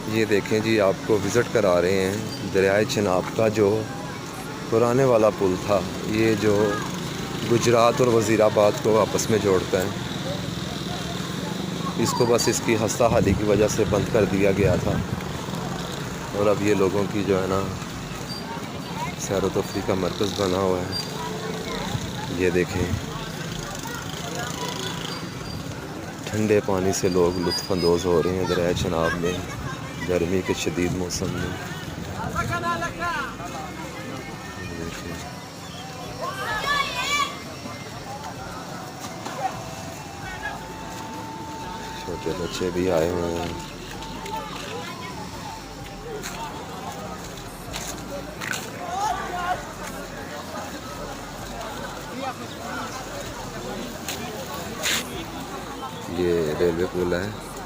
ये देखें जी, आपको विज़िट करा रहे हैं दरियाए चनाब का जो पुराने वाला पुल था, ये जो गुजरात और वज़ीराबाद को आपस में जोड़ता है। इसको बस इसकी खस्ता हाली की वजह से बंद कर दिया गया था और अब ये लोगों की जो है ना सैर व तफरीह का मरकज़ बना हुआ है। ये देखें, ठंडे पानी से लोग लुत्फ़अंदोज़ हो रहे हैं दरियाए चनाब में गर्मी के शदीद मौसम में। छोटे बच्चे भी आए हुए हैं। ये रेलवे पुल है।